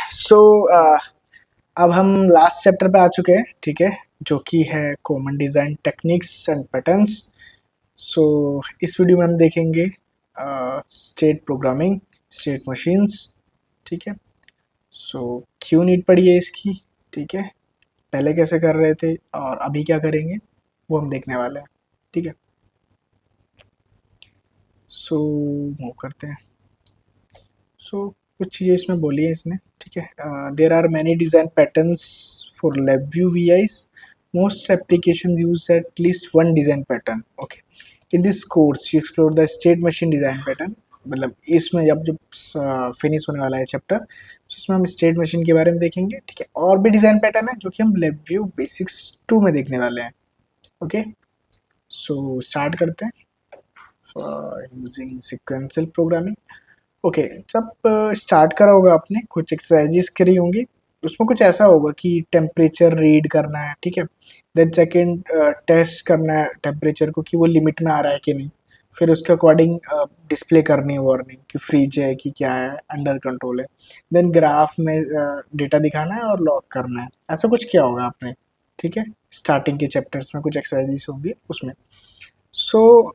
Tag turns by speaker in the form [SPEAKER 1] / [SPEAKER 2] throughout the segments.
[SPEAKER 1] सो अब हम last chapter पे आ चुके हैं, ठीक है, जो कि है common design techniques and patterns. So इस वीडियो में हम देखेंगे स्टेट प्रोग्रामिंग, स्टेट मशीन्स, ठीक है। सो क्यों नीड पड़ी है इसकी, ठीक है, पहले कैसे कर रहे थे और अभी क्या करेंगे वो हम देखने वाले हैं, ठीक है। सो मूव करते हैं। सो कुछ चीज़ें इसमें बोली है इसने, ठीक है। There are many design patterns for LabVIEW VIs. Most applications use at least one design pattern. Okay. In this course, you explore the state machine design pattern. मतलब इसमें जब फिनिश होने वाला है चैप्टर, तो इसमें हम स्टेट मशीन के बारे में देखेंगे, ठीक है। और भी डिज़ाइन पैटर्न है जो कि हम LabVIEW बेसिक्स 2 में देखने वाले हैं। ओके, सो स्टार्ट करते हैं यूजिंग सिक्वेंशियल प्रोग्रामिंग। ओके, जब स्टार्ट करा होगा आपने, कुछ एक्सरसाइजेस करी होंगी, उसमें कुछ ऐसा होगा कि टेम्परेचर रीड करना है, ठीक है। देन सेकंड टेस्ट करना है टेम्परेचर को कि वो लिमिट में आ रहा है कि नहीं, फिर उसके अकॉर्डिंग डिस्प्ले करनी है वार्निंग कि फ्रीज है कि क्या है, अंडर कंट्रोल है। देन ग्राफ में डेटा दिखाना है और लॉक करना है, ऐसा कुछ किया होगा आपने, ठीक है। स्टार्टिंग के चैप्टर्स में कुछ एक्सरसाइजेस होंगी उसमें। सो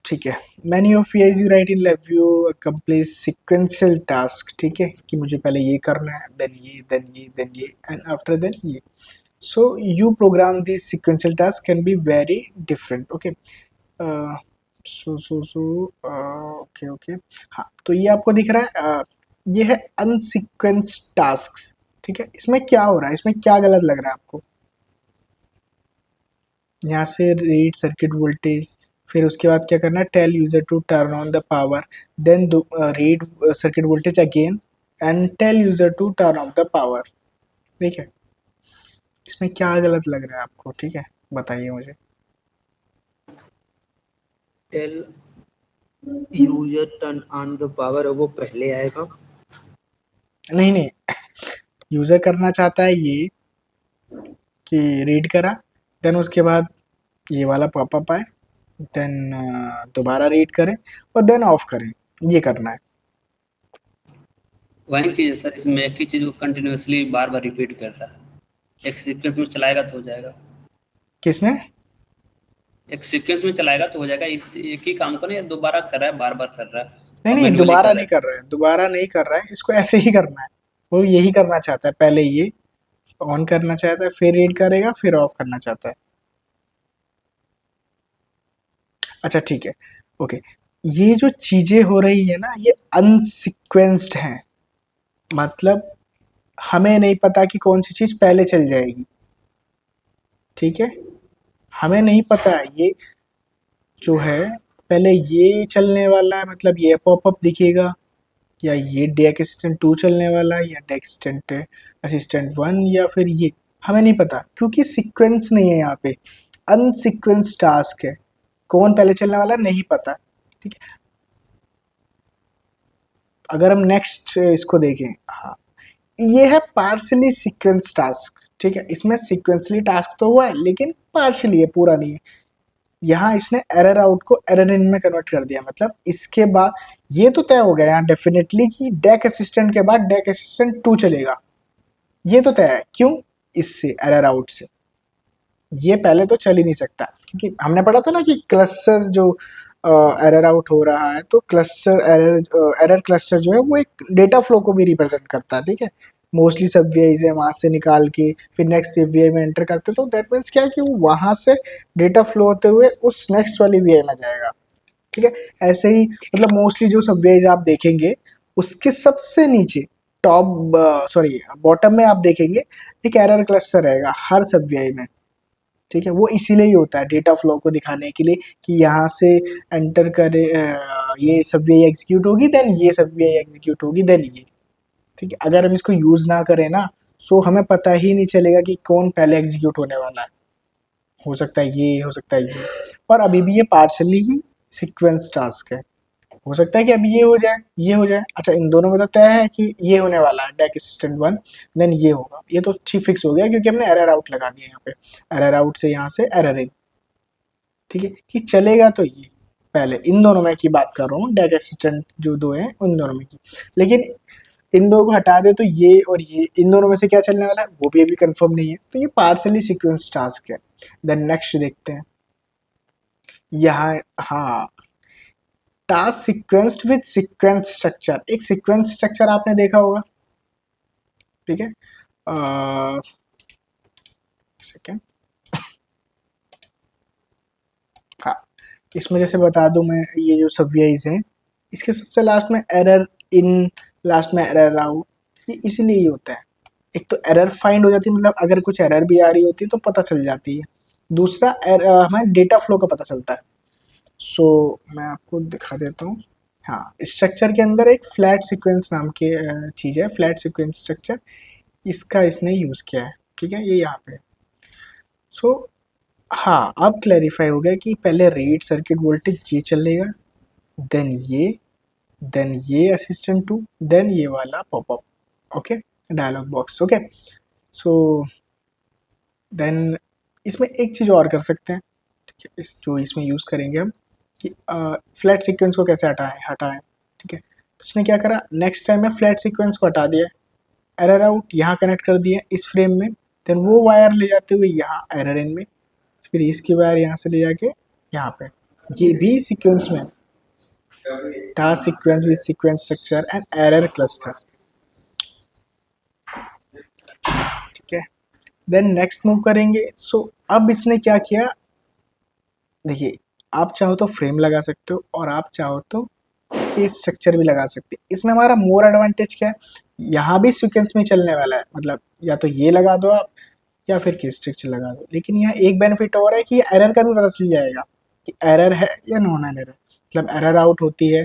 [SPEAKER 1] ठीक है, many of as you write in LabVIEW complete sequential task, ठीक है, कि मुझे पहले ये करना है, देन ये, देन ये, देन ये, एंड आफ्टर देन ये। So you program this sequential task can be very different. Okay, so okay okay, हाँ, तो ये आपको दिख रहा है, ये है अनसीक्वेंस टास्क, ठीक है। इसमें क्या हो रहा है, इसमें क्या गलत लग रहा है आपको? यहाँ से रीड सर्किट वोल्टेज, फिर उसके बाद क्या करना है, tell user to turn on the power, then read circuit voltage again and tell user to turn off the power, ठीक है। इसमें क्या गलत लग रहा है आपको, ठीक है, बताइए मुझे।
[SPEAKER 2] Tell user turn on the power, वो पहले आएगा।
[SPEAKER 1] नहीं नहीं, यूजर करना चाहता है ये कि रीड करा, देन उसके बाद ये वाला पॉपअप आए, देन दोबारा रीड करें और देन ऑफ करें, ये करना है।
[SPEAKER 3] वही चीज है सर, इसमें एक ही चीज को कंटिन्यूअसली बार बार रिपीट कर रहा है। एक सीक्वेंस में चलाएगा तो हो जाएगा,
[SPEAKER 1] किसमें?
[SPEAKER 3] एक सीक्वेंस में चलाएगा तो हो जाएगा। एक ही काम को नहीं दोबारा कर रहा है, बार बार कर रहा है
[SPEAKER 1] नहीं
[SPEAKER 3] और
[SPEAKER 1] नहीं,
[SPEAKER 3] मैन्युअली
[SPEAKER 1] दोबारा
[SPEAKER 3] कर रहा
[SPEAKER 1] नहीं
[SPEAKER 3] है।
[SPEAKER 1] कर रहा है, दोबारा नहीं कर रहा है, इसको ऐसे ही करना है। वो यही करना चाहता है, पहले ये ऑन करना चाहता है, फिर रीड करेगा, फिर ऑफ करना चाहता है। अच्छा ठीक है, ओके। ये जो चीजें हो रही है ना, ये अनसीक्वेंस्ड हैं, मतलब हमें नहीं पता कि कौन सी चीज पहले चल जाएगी, ठीक है। हमें नहीं पता ये जो है, पहले ये चलने वाला है, मतलब ये पॉपअप दिखेगा, या ये डेक असिस्टेंट 2 चलने वाला है, या डेक असिस्टेंट 1, या फिर ये, हमें नहीं पता क्योंकि सीक्वेंस नहीं है यहाँ पे, अनसीक्वेंस टास्क है, कौन पहले चलने वाला नहीं पता, ठीक है। अगर हम नेक्स्ट इसको देखें, हाँ, ये है पार्शली सीक्वेंस टास्क, ठीक है। इसमें सीक्वेंसली टास्क तो हुआ है लेकिन पार्शली है, पूरा नहीं है। यहाँ इसने एरर आउट को एरर इन में कन्वर्ट कर दिया, मतलब इसके बाद ये तो तय हो गया यहाँ डेफिनेटली कि डेक असिस्टेंट के बाद डेक असिस्टेंट 2 चलेगा, ये तो तय है। क्यों? इससे एरर आउट से ये पहले तो चल ही नहीं सकता, क्योंकि हमने पढ़ा था ना कि क्लस्टर जो एरर आउट हो रहा है, तो क्लस्टर एरर क्लस्टर जो है वो एक डेटा फ्लो को भी रिप्रेजेंट करता है, ठीक है। मोस्टली सब वी आई वहाँ से निकाल के फिर नेक्स्ट वी आई में एंटर करते, तो दैट मीन्स क्या है कि वो वहाँ से डेटा फ्लो होते हुए उस नेक्स्ट वाली वी आई में जाएगा, ठीक है। ऐसे ही मतलब मोस्टली जो सब वी आईज आप देखेंगे, उसके सबसे नीचे टॉप सॉरी बॉटम में आप देखेंगे एक एरर क्लस्टर रहेगा हर सब वी आई में, ठीक है। वो इसीलिए ही होता है डेटा फ्लो को दिखाने के लिए कि यहाँ से एंटर करे, ये सब वी आई एग्जीक्यूट होगी, देन ये सब वी आई एग्जीक्यूट होगी, देन ये, ठीक है। अगर हम इसको यूज ना करें ना, सो हमें पता ही नहीं चलेगा कि कौन पहले एग्जीक्यूट होने वाला है। हो सकता है ये, हो सकता है ये, और अभी भी ये पार्शली ही सीक्वेंस टास्क है। हो सकता है कि अभी ये हो जाए, ये हो जाए, अच्छा इन दोनों में तो तय है कि ये होने वाला है डेक असिस्टेंट 1, देन ये होगा, ये तो ठीक फिक्स हो गया क्योंकि हमने एरर आउट लगा दिया यहाँ पे, एरर आउट से यहाँ से एरर इन, ठीक है, कि चलेगा तो ये, पहले, इन दोनों में की बात कर रहा हूँ, डेक असिस्टेंट जो दो हैं उन दोनों में की। लेकिन इन दो को हटा दे तो ये और ये, इन दोनों में से क्या चलने वाला है वो भी अभी कंफर्म नहीं है, तो ये पार्सली सीक्वेंस टास्क है। देन नेक्स्ट देखते हैं यहाँ, हाँ, task sequenced with sequence structure. एक सीक्वेंस स्ट्रक्चर आपने देखा होगा, ठीक है, सेकेंड, हाँ, इसमें जैसे बता दूं मैं, ये जो सब्वेज हैं इसके सबसे लास्ट में एरर इन, लास्ट में एरर आउट, ये इसीलिए ही होता है। एक तो एरर फाइंड हो जाती है, मतलब अगर कुछ एरर भी आ रही होती है तो पता चल जाती है। दूसरा हमें डेटा फ्लो का पता चलता है। सो मैं आपको दिखा देता हूँ। हाँ, स्ट्रक्चर के अंदर एक फ्लैट सीक्वेंस नाम की चीज़ है, फ्लैट सीक्वेंस स्ट्रक्चर, इसका इसने यूज़ किया है, ठीक है, ये यहाँ पे। सो हाँ, अब क्लैरिफाई हो गया कि पहले रीड सर्किट वोल्टेज ये चलेगा, देन ये असिस्टेंट टू, देन ये वाला popup, okay, dialog box, okay. So then इसमें एक चीज़ और कर सकते हैं, ठीक है, जो इसमें यूज़ करेंगे हम, कि फ्लैट सीक्वेंस को कैसे हटाएं, ठीक है। तो उसने क्या करा, नेक्स्ट टाइम में फ्लैट सीक्वेंस को हटा दिया, एरर आउट यहाँ कनेक्ट कर दिया इस फ्रेम में, देन वो वायर ले जाते हुए यहाँ एरर इन में, फिर इसकी वायर यहाँ से ले जाके यहाँ पे, ये भी सीक्वेंस में, task sequence with sequence structure and error cluster, ठीक है। देन नेक्स्ट मूव करेंगे। सो अब इसने क्या किया, देखिए, आप चाहो तो फ्रेम लगा सकते हो और आप चाहो तो केस स्ट्रक्चर भी लगा सकते हैं। इसमें हमारा मोर एडवांटेज क्या है, यहाँ भी सीक्वेंस में चलने वाला है, मतलब या तो ये लगा दो आप या फिर केस स्ट्रक्चर लगा दो। लेकिन यहाँ एक बेनिफिट और है कि एरर का भी पता चल जाएगा कि एरर है या नॉन एरर है, मतलब एरर आउट होती है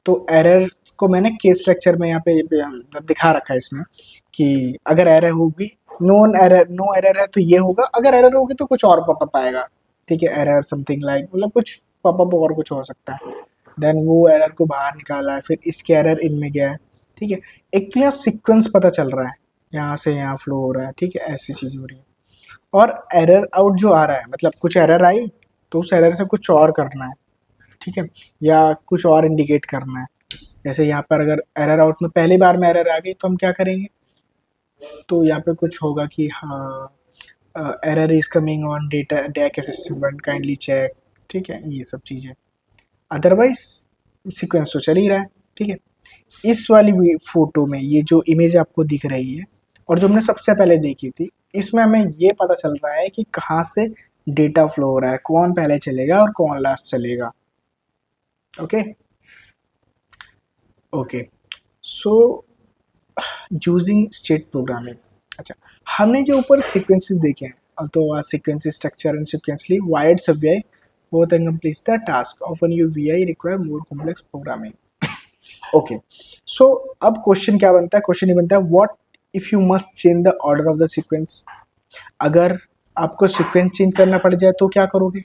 [SPEAKER 1] तो एरर को मैंने केस स्ट्रक्चर में यहाँ पे मतलब दिखा रखा है इसमें, कि अगर एरर होगी, नो एरर है तो ये होगा, अगर एरर होगी तो कुछ और पॉपअप आएगा, ठीक है, एरर समथिंग लाइक, मतलब कुछ पॉपअप और कुछ हो सकता है। देन वो एरर को बाहर निकाला है, फिर इसके एरर इनमें गया है, ठीक है। एक तो यहाँ सीक्वेंस पता चल रहा है, यहाँ से यहाँ फ्लो हो रहा है, ठीक है, ऐसी चीज़ हो रही है। और एरर आउट जो आ रहा है, मतलब कुछ एरर आई तो उस एरर से कुछ और करना है, ठीक है, या कुछ और इंडिकेट करना है। जैसे यहाँ पर अगर एरर आउट में पहली बार में एरर आ गई तो हम क्या करेंगे, तो यहाँ पे कुछ होगा कि हाँ, error is coming on data DAQ assistant one kindly check, ठीक है, ये सब चीज़ें। अदरवाइज सीक्वेंस तो चल ही रहा है, ठीक है। इस वाली फोटो में ये जो इमेज आपको दिख रही है और जो हमने सबसे पहले देखी थी, इसमें हमें ये पता चल रहा है कि कहाँ से डेटा फ्लो हो रहा है, कौन पहले चलेगा और कौन लास्ट चलेगा, okay. Okay, so using state programming. अच्छा, हमने जो ऊपर सीक्वेंसेस देखे हैं, तो sequence structure and sequentially wired Subway both and completes the task. Often your VI require more complex programming. Okay, so अब क्वेश्चन क्या बनता है, क्वेश्चन ये बनता है, what if you must change the order of the sequence. अगर आपको sequence change करना पड़ जाए तो क्या करोगे,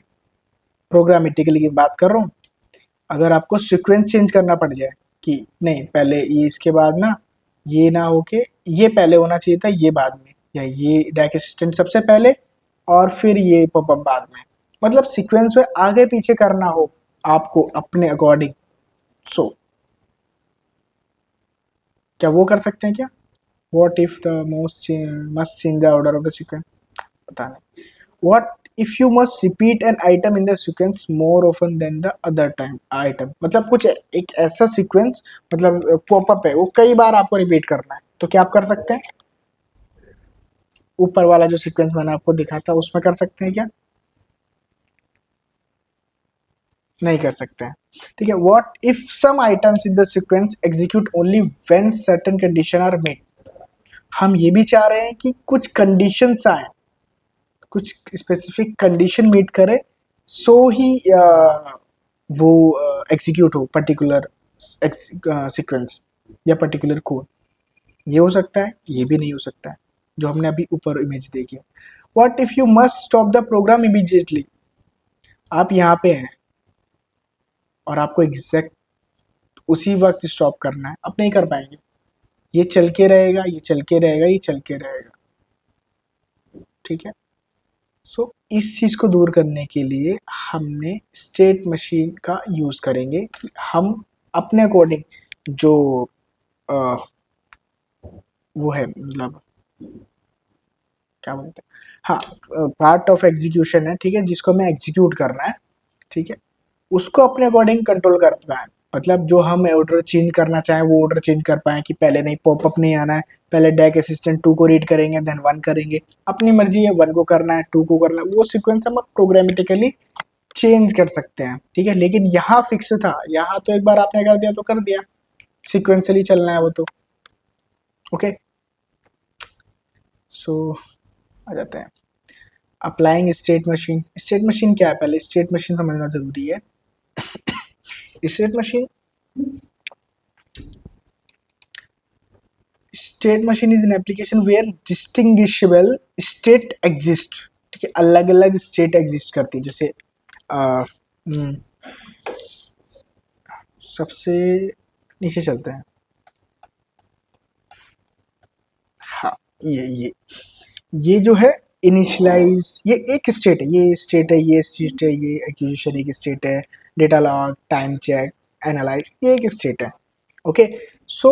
[SPEAKER 1] प्रोग्रामेटिकली की बात कर रहा हूँ। अगर आपको सीक्वेंस चेंज करना पड़ जाए कि नहीं, पहले ये इसके बाद ना, ये ना होके ये पहले होना चाहिए था, ये बाद में, या ये डेक असिस्टेंट सबसे पहले और फिर ये पॉपअप बाद में, मतलब सीक्वेंस में आगे पीछे करना हो आपको अपने अकॉर्डिंग, सो क्या वो कर सकते हैं क्या, what if the most must change the order of the sequence, पता नहीं। What if you must repeat an item in the sequence more often than the other time item, मतलब कुछ एक ऐसा सीक्वेंस, मतलब पॉपअप है वो कई बार आपको रिपीट करना है, तो क्या आप कर सकते हैं, ऊपर वाला जो सीक्वेंस मैंने आपको दिखा था उसमें कर सकते हैं क्या, नहीं कर सकते हैं, ठीक है। What if some items in the sequence execute only when certain condition are met. हम ये भी चाह रहे हैं कि कुछ कंडीशंस आए, कुछ स्पेसिफिक कंडीशन मीट करे, सो ही वो एग्जीक्यूट हो पर्टिकुलर सीक्वेंस या पर्टिकुलर कोड। ये हो सकता है, ये भी नहीं हो सकता है, जो हमने अभी ऊपर इमेज देखी है। What if you must stop the program immediately, आप यहाँ पे हैं और आपको एग्जैक्ट उसी वक्त स्टॉप करना है, आप नहीं कर पाएंगे, ये चल के रहेगा, ये चल के रहेगा, ये चल के रहेगा, ठीक है। सो इस चीज़ को दूर करने के लिए हमने स्टेट मशीन का यूज़ करेंगे कि हम अपने अकॉर्डिंग जो अ, वो है मतलब क्या बोलते हैं, हाँ, पार्ट ऑफ एग्जीक्यूशन है, ठीक है, जिसको हमें एग्जीक्यूट करना है, ठीक है, उसको अपने अकॉर्डिंग कंट्रोल कर पाए। मतलब जो हम ऑर्डर चेंज करना चाहें वो ऑर्डर चेंज कर पाए कि पहले नहीं पॉपअप नहीं आना है, पहले डेक असिस्टेंट 2 को रीड करेंगे देन 1 करेंगे, अपनी मर्जी है 1 को करना है 2 को करना है, वो सीक्वेंस हम प्रोग्रामेटिकली चेंज कर सकते हैं, ठीक है। लेकिन यहाँ फिक्स था, यहाँ तो एक बार आपने कर दिया तो कर दिया, सिक्वेंसली चलना है वो तो। ओके, सो आ जाते हैं अप्लाइंग स्टेट मशीन क्या है, पहले स्टेट मशीन समझना जरूरी है। State machine state machine is an application where distinguishable state exist, ठीक है, अलग अलग स्टेट एग्जिस्ट करती है। जैसे सबसे नीचे चलते हैं, हाँ, ये जो है इनिशियलाइज, ये एक स्टेट है, ये स्टेट है, ये स्टेट है, ये एक्विजिशन एक स्टेट है, data log, time check, analyse, ये एक स्टेट है। ओके, सो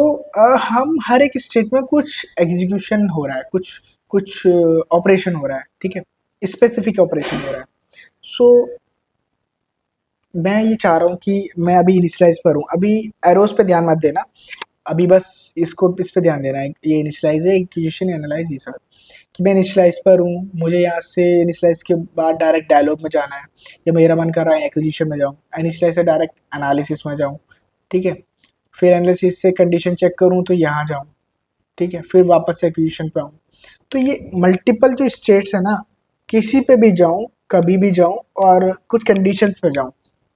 [SPEAKER 1] हम हर एक स्टेट में कुछ एग्जीक्यूशन हो रहा है, कुछ कुछ ऑपरेशन हो रहा है, ठीक है, स्पेसिफिक ऑपरेशन हो रहा है। सो मैं ये चाह रहा हूँ कि मैं अभी इनिशियलाइज पर हूँ, अभी एरोस पे ध्यान मत देना, अभी बस इसको इस पे ध्यान देना है, ये इनिशियलाइज है, एक्विजिशन, एनालाइज, ये सब कि मैं इनिशियलाइज पर हूँ, मुझे यहाँ से इनिशियलाइज के बाद डायरेक्ट डायलॉग में जाना है, या मेरा मन कर रहा है एक्विजिशन में जाऊँ, इनिशियलाइज से डायरेक्ट एनालिसिस में जाऊँ, ठीक है, फिर एनालिसिस से कंडीशन चेक करूँ तो यहाँ जाऊँ, ठीक है, फिर वापस से एक्विजिशन पे आऊँ। तो ये मल्टीपल जो स्टेट्स है ना, किसी पे भी जाऊँ, कभी भी जाऊँ और कुछ कंडीशन पे जाऊँ,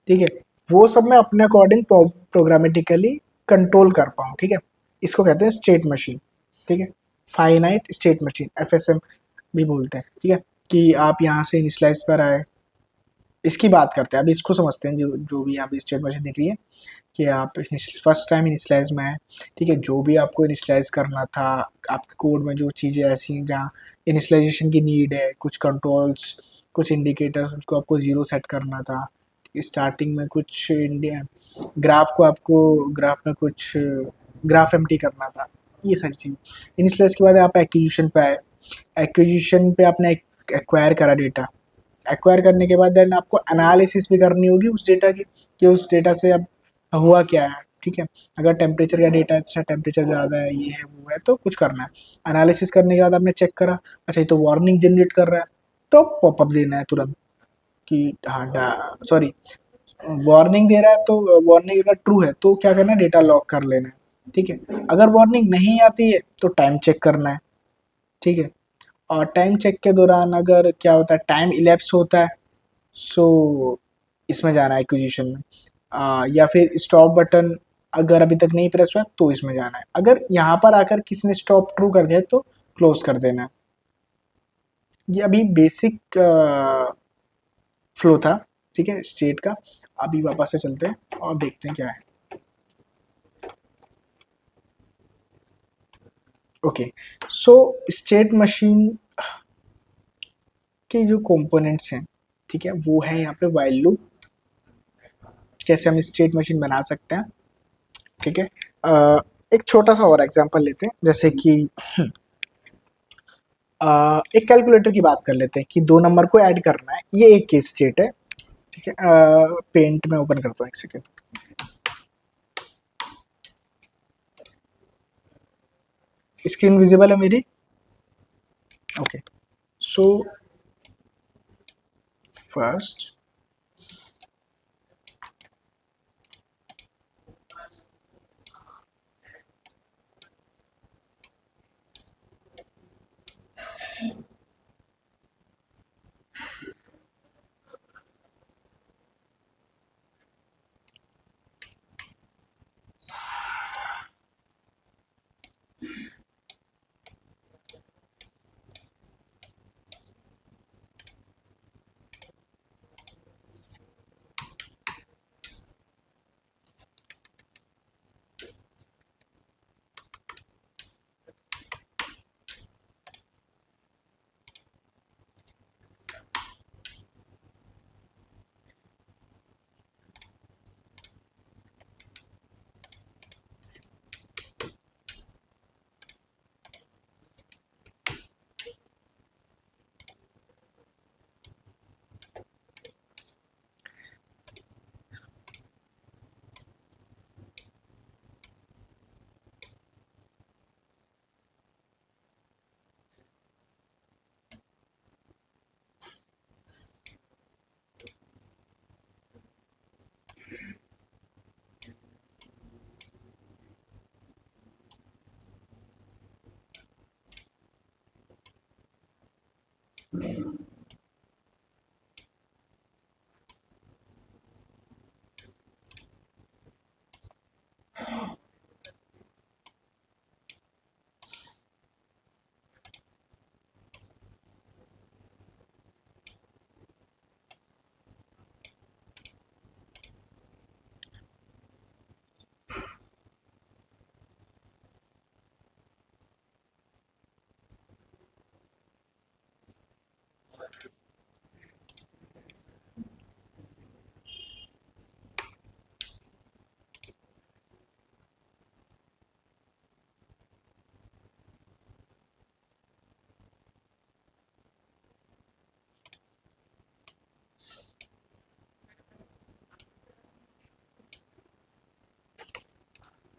[SPEAKER 1] ठीक है, वो सब मैं अपने अकॉर्डिंग प्रोग्रामेटिकली कंट्रोल कर पाऊँ, ठीक है, इसको कहते हैं स्टेट मशीन, ठीक है, फाइनाइट स्टेट मशीन, एफएसएम भी बोलते हैं, ठीक है, कि आप यहाँ से इनिशियलाइज पर आए, इसकी बात करते हैं, अभी इसको समझते हैं, जो जो भी यहाँ पे स्टेट मशीन दिख रही है कि आप फर्स्ट टाइम इनिशियलाइज में है, ठीक है, जो भी आपको इनिशियलाइज करना था, आपके कोड में जो चीज़ें ऐसी हैं जहाँ इनिशियलाइजेशन की नीड है, कुछ कंट्रोल्स, कुछ इंडिकेटर्स, उसको आपको जीरो सेट करना था, स्टार्टिंग में कुछ इंडिया ग्राफ को आपको ग्राफ में कुछ ग्राफ एम्प्टी करना था, ये सारी चीज़। इनिशियलाइज के बाद आप एक्विजिशन पे आए, एक्विजिशन पे आपने एक्वायर करा डेटा, एक्वायर करने के बाद देन आपको एनालिसिस भी करनी होगी उस डेटा की, कि उस डेटा से अब हुआ क्या है, ठीक है, अगर टेम्परेचर का डेटा, अच्छा टेम्परेचर ज़्यादा है, ये है वो है, तो कुछ करना है। एनालिसिस करने के बाद आपने चेक करा, अच्छा ये तो वार्निंग जनरेट कर रहा है, तो पॉपअप देना है तुरंत कि हाँ, सॉरी, वार्निंग दे रहा है तो वार्निंग अगर ट्रू है तो क्या करना है, डेटा लॉक कर लेना है, ठीक है, अगर वार्निंग नहीं आती है तो टाइम चेक करना है, ठीक है, और टाइम चेक के दौरान अगर क्या होता है, टाइम इलेप्स होता है, सो इसमें जाना है एक्विजिशन में, या फिर स्टॉप बटन अगर अभी तक नहीं प्रेस हुआ तो इसमें जाना है, अगर यहाँ पर आकर किसी ने स्टॉप ट्रू कर दिया तो क्लोज कर देना है। ये अभी बेसिक फ्लो था, ठीक है, स्टेट का। अभी वापस से चलते हैं और देखते हैं क्या है। ओके, सो स्टेट मशीन के जो कंपोनेंट्स हैं, ठीक है, वो है यहाँ पे व्हाइल लूप, कैसे हम स्टेट मशीन बना सकते हैं, ठीक है। एक छोटा सा और एग्जांपल लेते हैं, जैसे कि एक कैलकुलेटर की बात कर लेते हैं कि 2 नंबर को ऐड करना है, ये एक केस स्टेट है, ठीक है। पेंट में ओपन करता हूँ, एक सेकेंड, स्क्रीन विजिबल है मेरी? ओके, सो फर्स्ट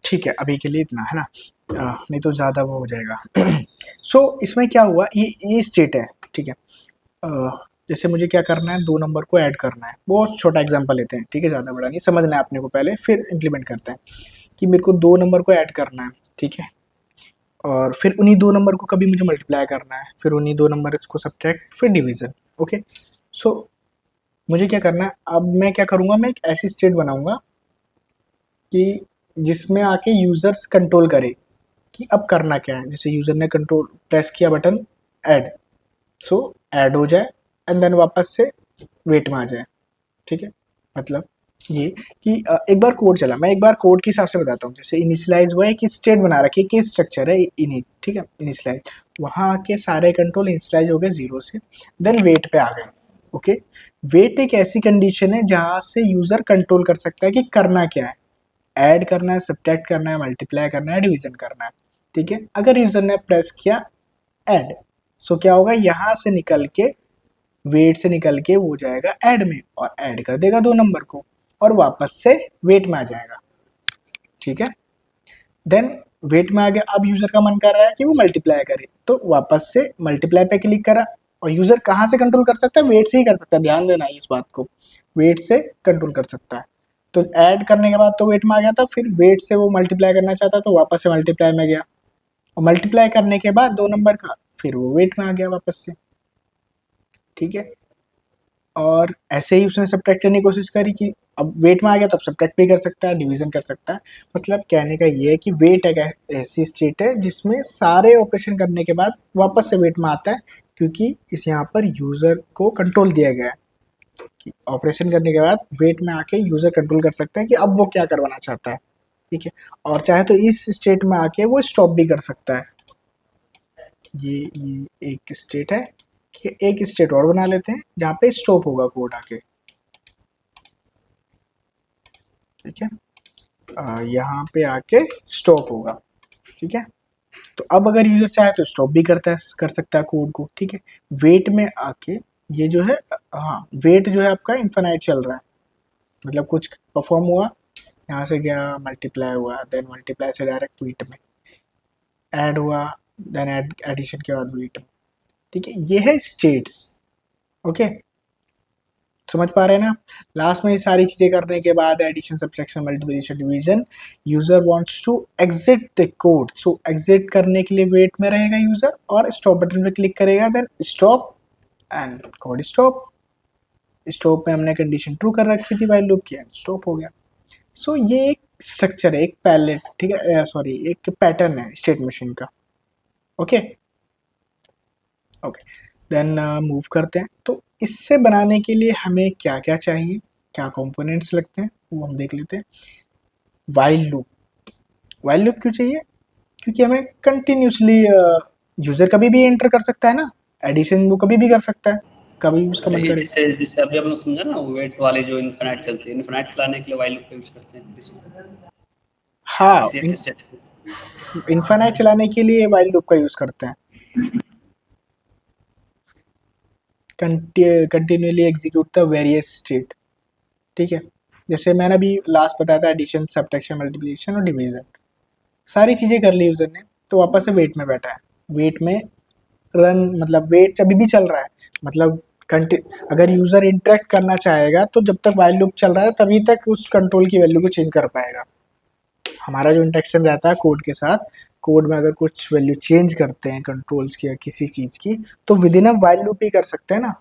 [SPEAKER 1] ठीक है, अभी के लिए इतना है ना। नहीं तो ज़्यादा वो हो जाएगा। सो इसमें क्या हुआ, ये स्टेट है, ठीक है। जैसे मुझे क्या करना है, 2 नंबर को ऐड करना है। बहुत छोटा एग्जांपल लेते हैं, ठीक है, ज़्यादा बड़ा नहीं, समझना है आपने को पहले, फिर इम्प्लीमेंट करते हैं कि मेरे को 2 नंबर को ऐड करना है, ठीक है। और फिर उन्हीं 2 नंबर को कभी मुझे मल्टीप्लाई करना है, फिर उन्हीं 2 नंबर को सब्ट्रैक्ट, फिर डिवीज़न। ओके, सो मुझे क्या करना है, अब मैं क्या करूँगा, मैं एक ऐसी स्टेट बनाऊँगा कि जिसमें आके यूज़र्स कंट्रोल करे कि अब करना क्या है। जैसे यूज़र ने कंट्रोल प्रेस किया बटन ऐड, सो ऐड हो जाए एंड देन वापस से वेट में आ जाए, ठीक है। मतलब ये कि एक बार कोड चला, मैं एक बार कोड के हिसाब से बताता हूँ। जैसे इनिशियलाइज हुआ है कि स्टेट बना रखी है, कि स्ट्रक्चर है इनिट, ठीक है, इनिशियलाइज, वहाँ आके सारे कंट्रोल इनिशियलाइज हो गए 0 से, देन वेट पे आ गए। ओके, वेट एक ऐसी कंडीशन है जहाँ से यूज़र कंट्रोल कर सकता है कि करना क्या है, ऐड करना है, सब्ट्रैक्ट करना है, मल्टीप्लाई करना है, डिवीजन करना है, ठीक है। अगर यूज़र ने प्रेस किया ऐड, सो क्या होगा, यहाँ से निकल के वेट से निकल के वो जाएगा ऐड में और ऐड कर देगा 2 नंबर को और वापस से वेट में आ जाएगा, ठीक है। देन वेट में आ गया, अब यूजर का मन कर रहा है कि वो मल्टीप्लाई करे, तो वापस से मल्टीप्लाई पे क्लिक करा। और यूजर कहाँ से कंट्रोल कर सकता है, वेट से ही कर सकता है, ध्यान देना इस बात को, वेट से कंट्रोल कर सकता है। तो ऐड करने के बाद तो वेट में आ गया था, फिर वेट से वो मल्टीप्लाई करना चाहता तो वापस से मल्टीप्लाई में गया, और मल्टीप्लाई करने के बाद 2 नंबर का, फिर वो वेट में आ गया वापस से, ठीक है। और ऐसे ही उसने सब्ट्रैक्ट करने की कोशिश करी कि अब वेट में आ गया तो अब सब्ट्रैक्ट भी कर सकता है, डिवीजन कर सकता है। मतलब कहने का ये है कि वेट एक ऐसी स्टेट है जिसमें सारे ऑपरेशन करने के बाद वापस से वेट में आता है, क्योंकि इस यहाँ पर यूजर को कंट्रोल दिया गया है कि ऑपरेशन करने के बाद वेट में आके यूजर कंट्रोल कर सकता है कि अब वो क्या करवाना चाहता है, ठीक है। और चाहे तो इस स्टेट में आके वो स्टॉप भी कर सकता है। ये एक स्टेट है कि एक स्टेट और बना लेते हैं जहाँ पे स्टॉप होगा कोड आके, ठीक है। यहाँ पे आके स्टॉप होगा, ठीक है। तो अब अगर यूजर चाहे तो स्टॉप भी कर सकता है कोड को, ठीक है। वेट में आके ये जो है, हाँ, वेट जो है आपका इन्फिनाइट चल रहा है, मतलब कुछ परफॉर्म हुआ, यहाँ से गया मल्टीप्लाई हुआ, देन मल्टीप्लाई से डायरेक्ट वेट में ऐड हुआ, देन एडिशन के बाद वेट में, ठीक है। ये है स्टेट्स। ओके, समझ पा रहे हैं ना। लास्ट में ये सारी चीजें करने के बाद addition, subtraction, multiplication, division, user wants to exit the code, so exit करने के लिए वेट में रहेगा यूजर और स्टॉप बटन पे क्लिक करेगा, then stop and code stop. Stop में हमने कंडीशन ट्रू कर रखी थी व्हाइल लूप की, स्टॉप हो गया। सो ये एक स्ट्रक्चर है, एक पैलेट, ठीक है, सॉरी एक पैटर्न है स्टेट मशीन का। ओके ओके, देन मूव करते हैं। तो इससे बनाने के लिए हमें क्या क्या चाहिए, क्या कंपोनेंट्स लगते हैं, वो हम देख लेते हैं। वाइल लूप, वाइल लूप क्यों चाहिए, क्योंकि हमें कंटिन्यूसली यूजर कभी भी एंटर कर सकता है ना, एडिशन वो कभी भी कर सकता है, कभी भी उसका मन
[SPEAKER 3] ये
[SPEAKER 1] करे।
[SPEAKER 3] जिससे जिससे अभी आपने समझा ना, वेट वाले जो इनफिनाइट चलती है, इनफिनाइट चलाने के लिए व्हाइल लूप का यूज करते हैं
[SPEAKER 1] हाँ,
[SPEAKER 3] किसी एक स्टेट से।
[SPEAKER 1] इनफाइनाइट चलाने के लिए वाइल लूप का यूज करते हैं, continually execute the various state, ठीक है। जैसे मैंने अभी लास्ट बताया था, एडिशन, सब्ट्रैक्शन, मल्टीप्लिकेशन और डिवीजन, सारी चीज़ें कर ली यूज़र ने, तो वापस से वेट में बैठा है। वेट में रन, मतलब वेट अभी भी चल रहा है, मतलब अगर यूज़र इंटरेक्ट करना चाहेगा तो जब तक वाइल लूप चल रहा है तभी तक उस कंट्रोल की वैल्यू को चेंज कर पाएगा। हमारा जो इंटरेक्शन रहता है कोड के साथ, कोड में अगर कुछ वैल्यू चेंज करते हैं कंट्रोल्स की या किसी चीज़ की, तो within a while loop ही कर सकते हैं ना,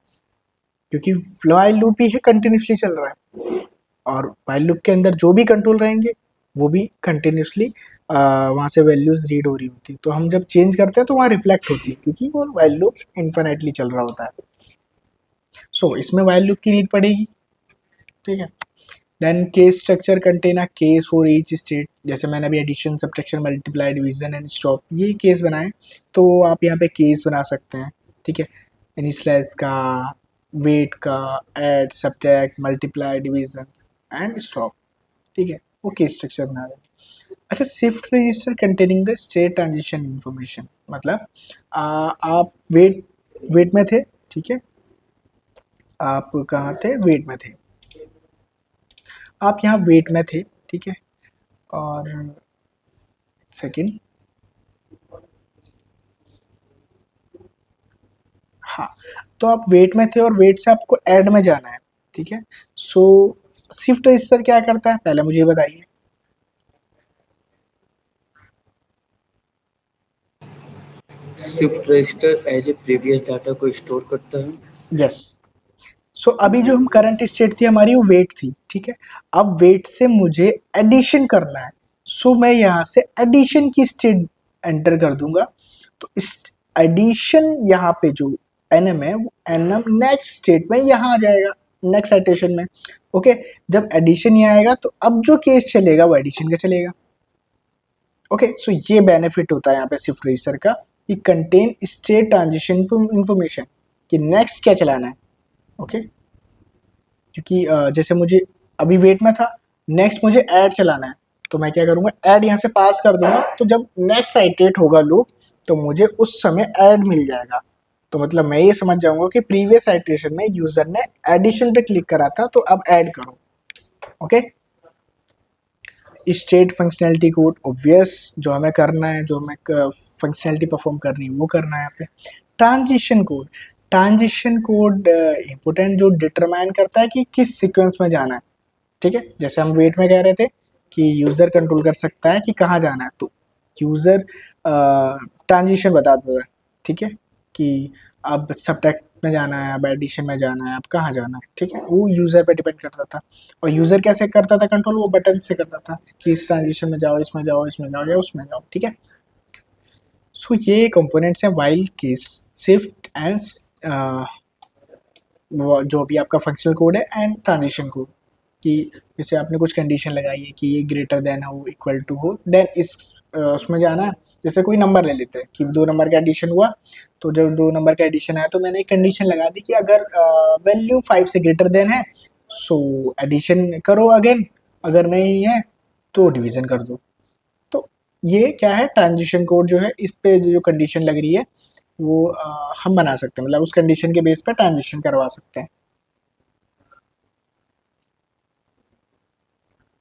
[SPEAKER 1] क्योंकि वाइल लूप ही है कंटिन्यूसली चल रहा है, और वाइल लूप के अंदर जो भी कंट्रोल रहेंगे वो भी कंटिन्यूसली वहाँ से वैल्यूज रीड हो रही होती है, तो हम जब चेंज करते हैं तो वहाँ रिफ्लेक्ट होती है, क्योंकि वो वाइल लूप इन्फिनिटली चल रहा होता है। सो इसमें वाइल लूप की नीड पड़ेगी, ठीक है। Then case structure contain a case for each state, जैसे मैंने अभी addition, subtraction, multiply, division and stop ये केस बनाए, तो आप यहाँ पे केस बना सकते हैं, ठीक है। इनिशियलाइज का, वेट का, add, subtract, multiply, division and stop, ठीक है, वो केस स्ट्रक्चर बना रहे। अच्छा, shift register containing the state transition information, मतलब आप वेट में थे, ठीक है, आप कहाँ थे, वेट में थे, आप यहाँ वेट में थे, ठीक है, और सेकंड, हाँ, तो आप वेट में थे और वेट से आपको ऐड में जाना है, ठीक है। सो शिफ्ट रजिस्टर क्या करता है, पहले मुझे ये बताइए।
[SPEAKER 2] Shift register as a previous data को स्टोर करता है।
[SPEAKER 1] यस। सो अभी जो हम करंट स्टेट थी हमारी वो वेट थी, ठीक है। अब वेट से मुझे एडिशन करना है, सो मैं यहाँ से एडिशन की स्टेट एंटर कर दूंगा, तो इस एडिशन यहाँ पे जो एनएम है वो एनएम नेक्स्ट स्टेट में यहाँ आ जाएगा, नेक्स्ट साइटेशन में, ओके। जब एडिशन यहाँ आएगा तो अब जो केस चलेगा वो एडिशन का चलेगा, ओके। सो ये बेनिफिट होता है यहाँ पे शिफ्ट रजिस्टर का, कि कंटेन स्टेट ट्रांजिशन इंफॉर्मेशन, कि नेक्स्ट क्या चलाना है, ओके। क्योंकि जैसे मुझे अभी वेट में था, नेक्स्ट मुझे ऐड चलाना है, तो मैं क्या करूँगा, ऐड यहाँ से पास कर दूंगा, तो जब नेक्स्ट साइटेट होगा लूप तो मुझे उस समय ऐड मिल जाएगा, तो मतलब मैं ये समझ जाऊंगा कि प्रीवियस साइटेशन में यूजर ने एडिशन पे क्लिक करा था तो अब ऐड करो, okay. State functionality code, obvious जो हमें करना है, जो हमें फंक्शनैलिटी परफॉर्म करनी है वो करना है यहाँ पे। Transition code, transition code important, जो डिटरमाइन करता है कि किस सीक्वेंस में जाना है, ठीक है। जैसे हम वेट में कह रहे थे कि यूज़र कंट्रोल कर सकता है कि कहाँ जाना है, तो यूज़र ट्रांजिशन बता देता है, ठीक है, कि अब सब्ट्रैक्ट में जाना है, अब एडिशन में जाना है, अब कहाँ जाना है, ठीक है। वो यूज़र पे डिपेंड करता था, और यूज़र कैसे करता था कंट्रोल, वो बटन से करता था कि इस ट्रांजिशन में जाओ, इसमें जाओ, इसमें जाओ या उसमें जाओ, ठीक है। सो ये कंपोनेंट्स हैं वाइल केस, शिफ्ट एंड जो भी आपका फंक्शनल कोड है, एंड ट्रांजिशन कोड, कि जैसे आपने कुछ कंडीशन लगाई है कि ये ग्रेटर देन हो, इक्वल टू हो, देन इस उसमें जाना है। जैसे कोई नंबर ले लेते हैं कि 2 नंबर का एडिशन हुआ, तो जब 2 नंबर का एडिशन आया तो मैंने एक कंडीशन लगा दी कि अगर वैल्यू 5 से ग्रेटर देन है सो एडिशन करो अगेन, अगर नहीं है तो डिवीजन कर दो। तो ये क्या है, ट्रांजिशन कोड जो है, इस पे जो कंडीशन लग रही है वो हम बना सकते हैं, मतलब उस कंडीशन के बेस पर ट्रांजिशन करवा सकते हैं,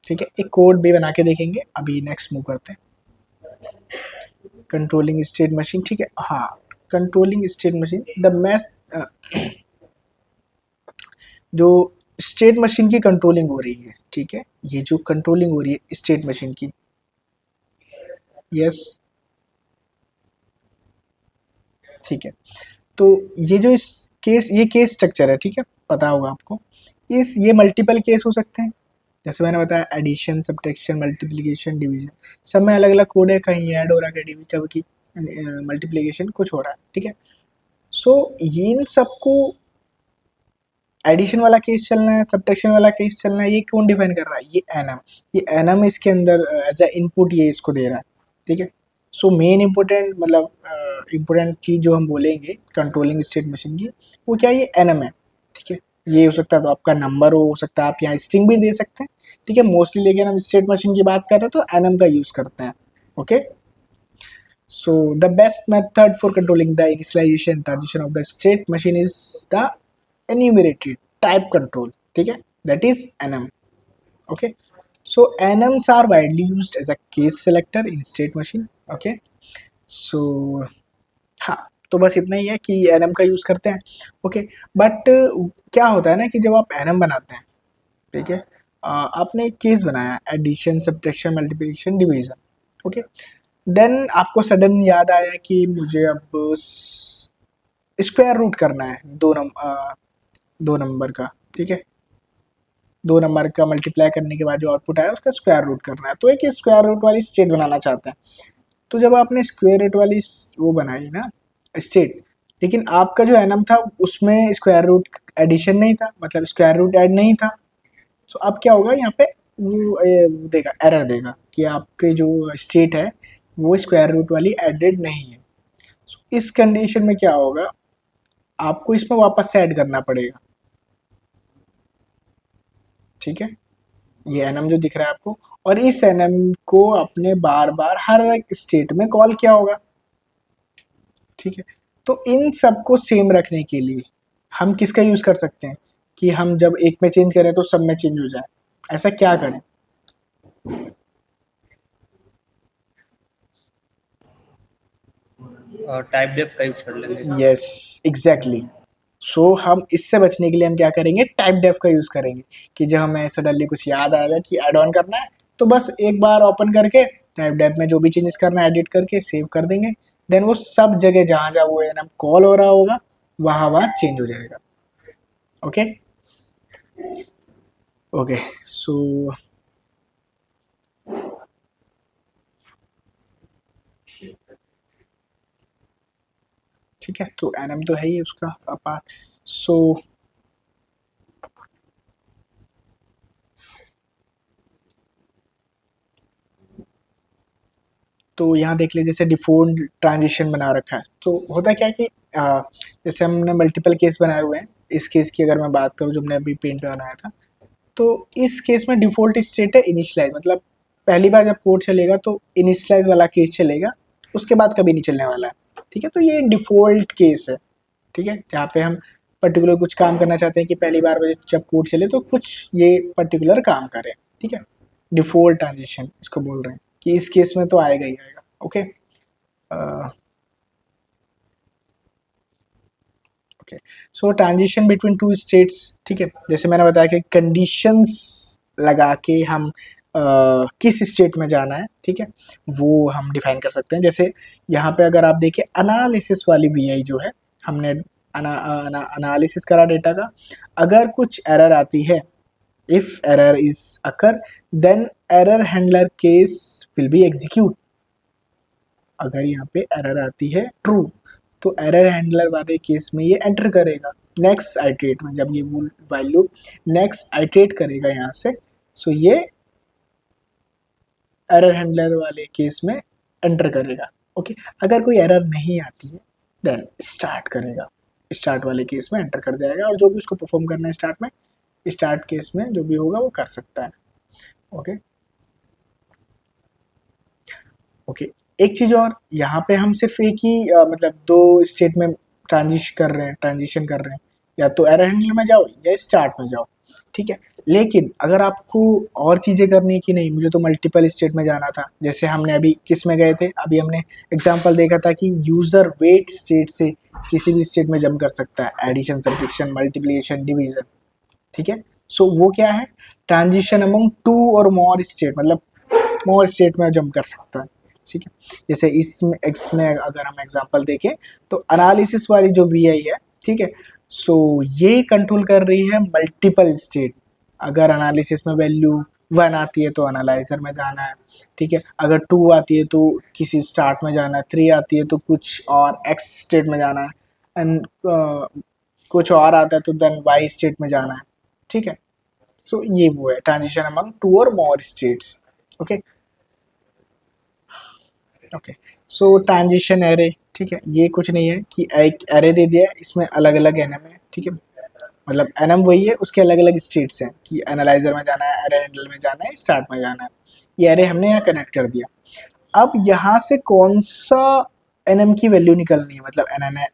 [SPEAKER 1] ठीक है। एक कोड भी बना के देखेंगे, अभी नेक्स्ट मूव करते हैं। कंट्रोलिंग स्टेट मशीन, ठीक है, हाँ, controlling state machine, the mess जो स्टेट मशीन की कंट्रोलिंग हो रही है, ठीक है, ये जो कंट्रोलिंग हो रही है स्टेट मशीन की, यस, ठीक है। तो ये जो इस केस, ये केस स्ट्रक्चर है, ठीक है, पता होगा आपको, इस ये मल्टीपल केस हो सकते हैं, जैसे मैंने बताया एडिशन, सब्ट्रैक्शन, मल्टीप्लिकेशन, डिवीजन, सब में अलग अलग कोड है, कहीं ऐड हो रहा है, कभी मल्टीप्लिकेशन कुछ हो रहा है, ठीक है। सो ये इन सबको एडिशन वाला केस चलना है, सब्ट्रैक्शन वाला केस चलना है, ये कौन डिफाइन कर रहा है, ये एनएम, ये एनएम इसके अंदर एज अ इनपुट ये इसको दे रहा है, ठीक है। सो मेन इंपॉर्टेंट, मतलब इंपॉर्टेंट चीज़ जो हम बोलेंगे कंट्रोलिंग स्टेट मशीन की, वो क्या है, ये एनएम है, ठीक है। ये हो सकता है तो आपका नंबर हो सकता है, आप यहाँ स्ट्रिंग भी दे सकते हैं, ठीक है, मोस्टली, लेकिन हम स्टेट मशीन की बात कर रहे हैं तो एनएम का यूज़ करते हैं, okay. So the best method for controlling the initialization transition of the state machine is the enumerated type control. ठीक है, that is enum. Okay. So enums are widely used as a case selector in state machine. Okay. So हाँ, तो बस इतना ही है कि enum का use करते हैं, ओके। बट क्या होता है ना कि जब आप enum बनाते हैं, ठीक है, आपने एक केस बनाया addition, subtraction, multiplication, division, okay. Then आपको सडन याद आया कि मुझे अब स्क्वायर रूट करना है दो नंबर का, ठीक है, 2 नंबर का मल्टीप्लाई करने के बाद जो आउटपुट आया उसका स्क्वायर रूट करना है, तो एक स्क्वायर रूट वाली स्टेट बनाना चाहते हैं। तो जब आपने स्क्वायर रूट वाली वो बनाई ना स्टेट, लेकिन आपका जो एनम था उसमें स्क्वायर रूट एडिशन नहीं था, मतलब स्क्वायर रूट ऐड नहीं था, तो अब क्या होगा यहाँ पे वो देगा, एरर देगा कि आपके जो स्टेट है वो स्क्वायर रूट वाली एडेड नहीं है। So, इस कंडीशन में क्या होगा, आपको इसमें वापस से ऐड करना पड़ेगा, ठीक है, ये एनम जो दिख रहा है आपको, और इस एनम को अपने बार बार हर एक स्टेट में कॉल किया होगा, ठीक है। तो इन सबको सेम रखने के लिए हम किसका यूज कर सकते हैं कि हम जब एक में चेंज करें तो सब में चेंज हो जाए, ऐसा क्या करें?
[SPEAKER 3] और टाइप डेफ का यूज कर लेंगे।
[SPEAKER 1] Yes, exactly. सो हम इससे बचने के लिए हम क्या करेंगे, टाइप डेफ का यूज करेंगे कि जब हमें सडनली कुछ याद आएगा कि ऐड ऑन करना है, तो बस एक बार ओपन करके टाइप डेफ में जो भी चेंजेस करना है एडिट करके सेव कर देंगे, देन वो सब जगह जहाँ जहाँ वो एनम कॉल हो रहा होगा वहाँ वहाँ चेंज हो जाएगा। ओके ओके, सो ठीक है, तो एनम तो है ही उसका पार्ट। सो तो यहाँ देख लीजिए, जैसे डिफ़ॉल्ट ट्रांजिशन बना रखा है, तो होता क्या है कि जैसे हमने मल्टीपल केस बनाए हुए हैं, इस केस की अगर मैं बात करूँ जो हमने अभी पेंट पे बनाया था, तो इस केस में डिफ़ॉल्ट स्टेट है इनिशियलाइज, मतलब पहली बार जब कोड चलेगा तो इनिशियलाइज वाला केस चलेगा, उसके बाद कभी नहीं चलने वाला है, ठीक है। तो ये डिफ़ॉल्ट केस है, ठीक है, जहाँ पे हम पर्टिकुलर कुछ काम करना चाहते हैं कि पहली बार जब कोड चले तो कुछ ये पर्टिकुलर काम करे, ठीक है। डिफ़ॉल्ट ट्रांजिशन इसको बोल रहे हैं कि इस केस में तो आएगा ही आएगा। ओके ओके, सो ट्रांजिशन बिटवीन टू स्टेट्स, ठीक है, जैसे मैंने बताया कि कंडीशंस लगा के हम किस स्टेट में जाना है, ठीक है, वो हम डिफाइन कर सकते हैं। जैसे यहाँ पे अगर आप देखिए एनालिसिस वाली वी जो है, हमने एनालिसिस करा डेटा का, अगर कुछ एरर आती है, if error is occur then error handler case will be execute. अगर यहाँ पे एरर आती है ट्रू, तो एरर हैंडलर वाले केस में ये एंटर करेगा नेक्स्ट आइट्रेट में, जब ये वैल्यू नेक्स्ट आइट्रेट करेगा यहाँ से, सो ये एरर हैंडलर वाले केस में एंटर करेगा। ओके, अगर कोई एरर नहीं आती है देन स्टार्ट करेगा, स्टार्ट वाले केस में एंटर कर जाएगा, और जो भी उसको परफॉर्म करना है स्टार्ट में, स्टार्ट केस में जो भी होगा वो कर सकता है। ओके ओके, एक चीज़ और, यहाँ पे हम सिर्फ एक ही मतलब दो स्टेट में ट्रांजिशन कर रहे हैं, या तो एरर हैंडलर में जाओ या स्टार्ट में जाओ, ठीक है। लेकिन अगर आपको और चीज़ें करनी है कि नहीं मुझे तो मल्टीपल स्टेट में जाना था, जैसे हमने अभी किस में गए थे, अभी हमने एग्जांपल देखा था कि यूज़र वेट स्टेट से किसी भी स्टेट में जंप कर सकता है, एडिशन, सब्ट्रैक्शन, मल्टीप्लिकेशन, डिवीजन, ठीक है। सो वो क्या है, ट्रांजिशन अमंग टू और मोर स्टेट, मतलब मोर स्टेट में जंप कर सकता है, ठीक है। जैसे इसमें इसमें अगर हम एग्जांपल देखें तो एनालिसिस वाली जो वी आई है, ठीक है, सो ये कंट्रोल कर रही है मल्टीपल स्टेट। अगर एनालिसिस में वैल्यू 1 आती है तो एनालाइजर में जाना है, ठीक है, अगर 2 आती है तो किसी स्टार्ट में जाना है, 3 आती है तो कुछ और एक्स स्टेट में जाना है, एंड कुछ और आता है तो देन वाई स्टेट में जाना है, ठीक है। सो ये वो है ट्रांजिशन अमंग टू और मोर स्टेट्स। ओके ओके, सो ट्रांजिशन एरे, ठीक है, ये कुछ नहीं है कि एक एरे दे दिया इसमें अलग अलग एनएम है, ठीक है, मतलब एनएम वही है, उसके अलग अलग स्टेट्स हैं कि एनालाइजर में जाना है, एरे हैंडल में जाना है, स्टार्ट में जाना है, ये एरे हमने यहाँ कनेक्ट कर दिया। अब यहाँ से कौन सा एनएम की वैल्यू निकलनी है, मतलब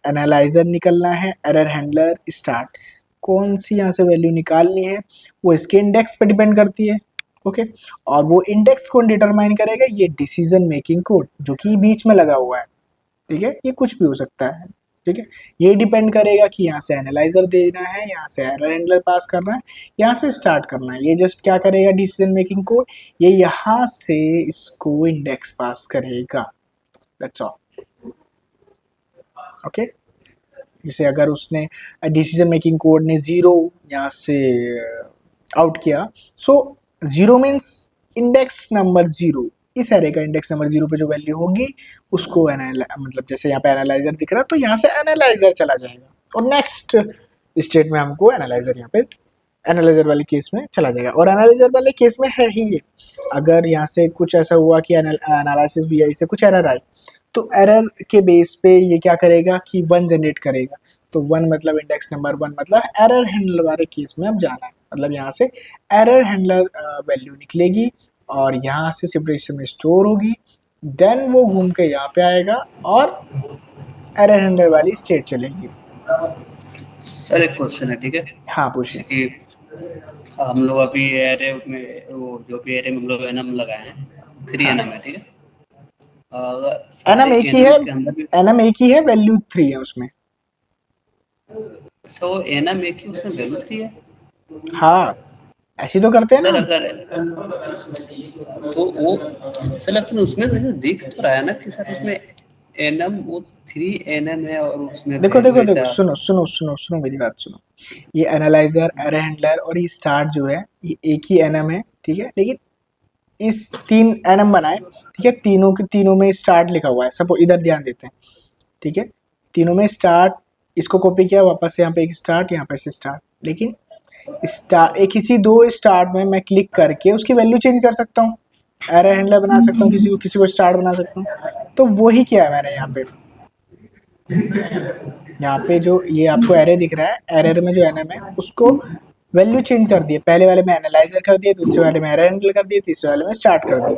[SPEAKER 1] एनालाइजर निकलना है, एरर हैंडलर, स्टार्ट, कौन सी यहाँ से वैल्यू निकालनी है वो इसके इंडेक्स पे डिपेंड करती है। ओके, और वो इंडेक्स कौन डिटरमाइन करेगा, ये डिसीजन मेकिंग कोड जो कि बीच में लगा हुआ है, ठीक है, ये कुछ भी हो सकता है, ठीक है, ये डिपेंड करेगा कि यहाँ से एनालाइजर देना है, यहाँ से एरर हैंडलर पास करना है, यहाँ से स्टार्ट करना है, ये जस्ट क्या करेगा डिसीजन मेकिंग कोड, ये यहाँ से इसको इंडेक्स पास करेगा, दैट्स ऑल। ओके, जैसे अगर उसने डिसीजन मेकिंग कोड ने 0 यहाँ से आउट किया, सो 0 मीन्स इंडेक्स नंबर 0, इस एरे का इंडेक्स नंबर 0 पे जो वैल्यू होगी उसको मतलब जैसे यहाँ पे एनालाइजर दिख रहा है तो यहाँ से एनालाइजर चला जाएगा और नेक्स्ट स्टेट में हमको एनालाइजर यहाँ पे एनालाइजर वाले केस में चला जाएगा। और एनालाइजर वाले केस में है ही ये, अगर यहाँ से कुछ ऐसा हुआ कि एनालिसिस भी आई से कुछ एरर आई, तो एरर के बेस पे ये क्या करेगा कि 1 जनरेट करेगा। तो 1 मतलब इंडेक्स नंबर 1 मतलब एरर हैंडलर वाले केस में अब जाना है, मतलब यहाँ से एरर हैंडलर वैल्यू निकलेगी और यहाँ से सेपरेशन में स्टोर होगी, देन वो घूम के यहाँ पे आएगा और एरर हैंडलर वाली स्टेट चलेगी।
[SPEAKER 3] सर एक क्वेश्चन है, ठीक है?
[SPEAKER 1] हाँ
[SPEAKER 3] जैसे
[SPEAKER 1] पूछिए।
[SPEAKER 3] कि हम लोग अभी एरे में वो जो भी एरे में हम लोग एनम लगाए हैं 3
[SPEAKER 1] हाँ,
[SPEAKER 3] एनम है, ठीक है? अगर सारे
[SPEAKER 1] एनम एक ही है,
[SPEAKER 3] एनम के अंदर भी
[SPEAKER 1] एनम एक ही है, वैल्यू 3 है उसमें।
[SPEAKER 3] सो एनम एक ही उसमें वैल्यू 3 है?
[SPEAKER 1] हाँ, ऐसे तो करते हैं ना
[SPEAKER 3] सर
[SPEAKER 1] हम।
[SPEAKER 3] अगर तो वो सर लेकिन उसमें तो ऐसे दिख तो रहा है ना कि सर उसमें एनम वो 3 एनम है और उसमें
[SPEAKER 1] देखो
[SPEAKER 3] वैल्यू
[SPEAKER 1] देखो देखो,
[SPEAKER 3] ऐसा।
[SPEAKER 1] सुनो सुनो सुनो सुनो मेरी बात सुनो। ये एनालाइजर, एरर हैंडलर और ये स्टार्ट जो है ये एक ही एनम है, ठीक है, लेकिन इस 3 एनम बनाए, ठीक है, तीनों के तीनों में स्टार्ट लिखा हुआ है, सब इधर ध्यान देते हैं, ठीक है, तीनों में स्टार्ट, इसको कॉपी किया वापस से यहाँ पे एक स्टार्ट, यहाँ पे से स्टार्ट, लेकिन स्टार एक किसी 2 स्टार्ट में मैं क्लिक करके उसकी वैल्यू चेंज कर सकता हूँ, एरर हैंडलर बना सकता हूँ, किसी को स्टार्ट बना सकता हूँ। तो वही किया है मैंने यहाँ पे। यहाँ पे जो ये आपको एरर दिख रहा है, एरर में जो एनएम है उसको वैल्यू चेंज कर दिए, पहले वाले में एनालाइजर कर दिए, दूसरे वाले में एरर हैंडल कर दिए, तीसरे वाले में स्टार्ट कर दिए।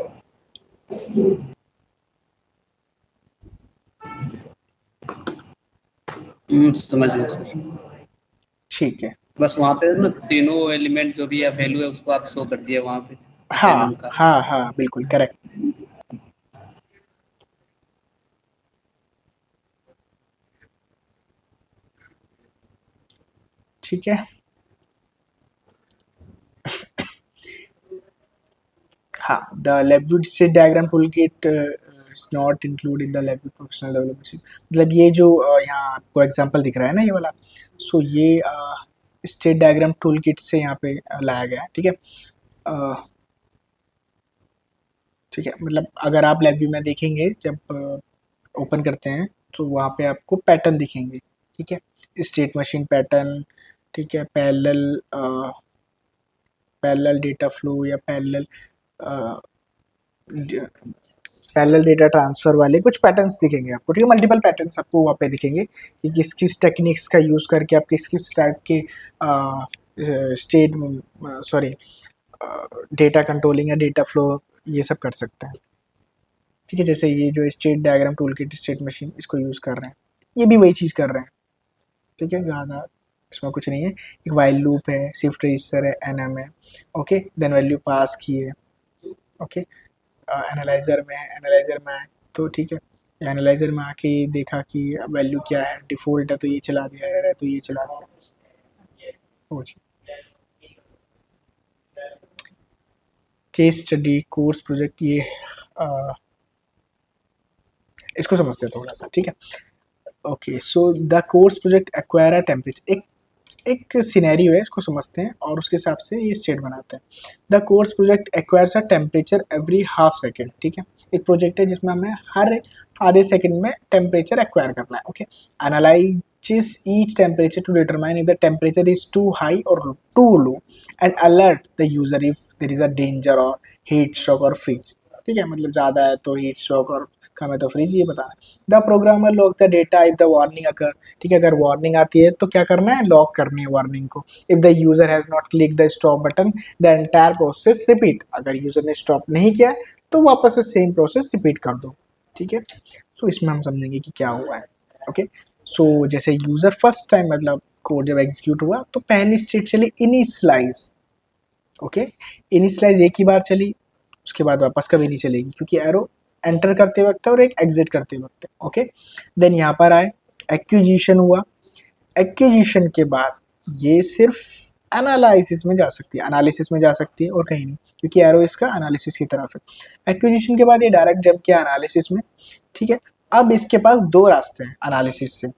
[SPEAKER 3] समझ गए सर।
[SPEAKER 1] ठीक है।
[SPEAKER 3] बस वहाँ पे ना तीनों एलिमेंट जो भी है वैल्यू है उसको आप शो कर दिए वहाँ पे उस
[SPEAKER 1] हाँ
[SPEAKER 3] एनम का।
[SPEAKER 1] हाँ हाँ बिल्कुल करेक्ट। ठीक है। हाँ, the LabVIEW state diagram toolkit is not include in the LabVIEW professional development. मतलब ये जो यहाँ आपको एग्जांपल दिख रहा है ना ये वाला, सो ये स्टेट डायग्राम टूलकिट से यहाँ पे लाया गया है, ठीक है। ठीक है, मतलब अगर आप लैब व्यू में देखेंगे जब ओपन करते हैं तो वहाँ पे आपको पैटर्न दिखेंगे, ठीक है, स्टेट मशीन पैटर्न, ठीक है, पैरेलल डेटा फ्लो या पैरेलल डेटा ट्रांसफर वाले कुछ पैटर्न्स दिखेंगे आपको, ठीक है, मल्टीपल पैटर्न्स आपको वहाँ पे दिखेंगे कि किस किस टेक्निक्स का यूज़ करके आप किस किस टाइप के स्टेट सॉरी डेटा कंट्रोलिंग या डेटा फ्लो ये सब कर सकते हैं, ठीक है। जैसे ये जो state diagram tool kit state machine इसको यूज़ कर रहे हैं, ये भी वही चीज़ कर रहे हैं, ठीक है, ज़्यादा इसमें कुछ नहीं है। एक वाइल लूप है, शिफ्ट रजिस्टर है, एनएम है, ओके, देन वैल्यू पास की है, ओके, एनालाइजर में आए तो ठीक है, एनालाइजर में आके देखा कि वैल्यू क्या है, डिफ़ॉल्ट है तो ये चला दिया, एरर है तो ये चला दिया, हो जी। केस स्टडी, कोर्स प्रोजेक्ट, ये आ, इसको समझते हैं थोड़ा सा, ठीक है। Okay, so the course project acquire a temperature, एक सिनेरियो है, इसको समझते हैं और उसके हिसाब से ये स्टेट बनाते हैं। The course project acquires a temperature every half second, ठीक है, एक प्रोजेक्ट है जिसमें हमें हर आधे सेकेंड में टेम्परेचर एक्वायर करना है, okay. Analyses each temperature to determine if the temperature is too high or too low and alert the user if there is a danger or heat stroke or freeze, ठीक है, मतलब ज़्यादा है तो heat stroke और कम है तो freeze, ये बताना है। The programmer log the data if the warning occur, ठीक है, अगर वार्निंग आती है तो क्या करना है, लॉक करनी है वार्निंग को। If the user has not click the stop button the entire process repeat, अगर यूजर ने स्टॉप नहीं किया तो वापस से सेम प्रोसेस रिपीट कर दो, ठीक है। तो इसमें हम समझेंगे कि क्या हुआ है, ओके। सो जैसे यूजर फर्स्ट टाइम मतलब कोड जब एग्जीक्यूट हुआ तो पहली स्टेट चली इनिशियलाइज, ओके, इनिशियलाइज एक ही बार चली, उसके बाद वापस कभी नहीं चलेगी क्योंकि एरो एंटर करते वक्त है और एक एग्जिट करते वक्त है, ओके। देन यहाँ पर आए, एक्विजिशन हुआ, एक्विजिशन के बाद ये सिर्फ एनालिसिस में जा सकती है, एनालिसिस में जा सकती है और कहीं नहीं, क्योंकि एरो इसका एनालिसिस की तरफ है। एक्विजिशन के बाद ये डायरेक्ट जंप किया एनालिसिस में, ठीक है। अब इसके पास दो रास्ते हैं एनालिसिस से,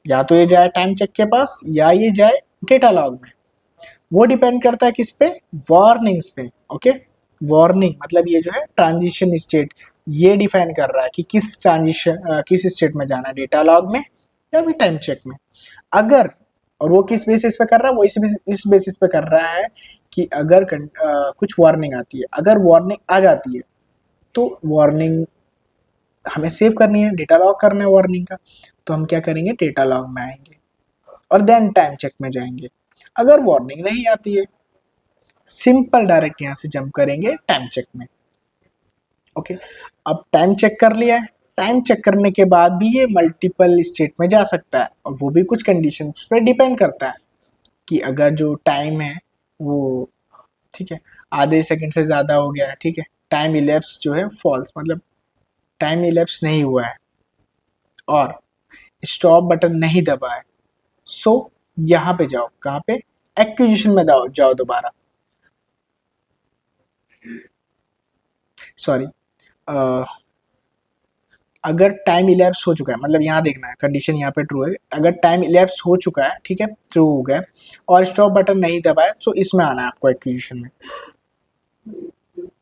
[SPEAKER 1] या तो ये जाए टाइम चेक के पास या ये जाए डेटा लॉग में। वो डिपेंड करता है किस पे, वार्निंग्स पे। ओके, वार्निंग मतलब ये जो है ट्रांजिशन स्टेट, ये डिफाइन कर रहा है कि किस ट्रांजिशन किस स्टेट में जाना है, डेटा लॉग में या फिर टाइम चेक में। अगर, और वो किस बेसिस पे कर रहा है, वो इस बेसिस पे कर रहा है कि अगर कुछ वार्निंग आती है, अगर वार्निंग आ जाती है तो वार्निंग हमें सेव करनी है, डेटा लॉग करना है वार्निंग का, तो हम क्या करेंगे, डेटा लॉग में आएंगे और देन टाइम चेक में जाएंगे। अगर वार्निंग नहीं आती है, सिंपल डायरेक्ट यहाँ से जंप करेंगे टाइम चेक में। ओके, अब टाइम चेक कर लिया है, टाइम चेक करने के बाद भी ये मल्टीपल स्टेट में जा सकता है, और वो भी कुछ कंडीशंस पे डिपेंड करता है कि अगर जो टाइम है वो, ठीक है, आधे सेकंड से ज़्यादा हो गया है, ठीक है, टाइम इलेप्स जो है फॉल्स, मतलब टाइम इलेप्स नहीं हुआ है और स्टॉप बटन नहीं दबा है, सो यहाँ पे जाओ, कहाँ पे, एक्विजिशन में जाओ दोबारा, सॉरी, अगर टाइम इलेप्स हो चुका है, मतलब यहाँ देखना है कंडीशन यहाँ पे ट्रू है, अगर टाइम इलेप्स हो चुका है, ठीक है, ट्रू हो गया और स्टॉप बटन नहीं दबा है, तो इसमें आना है आपको एक्विजिशन में।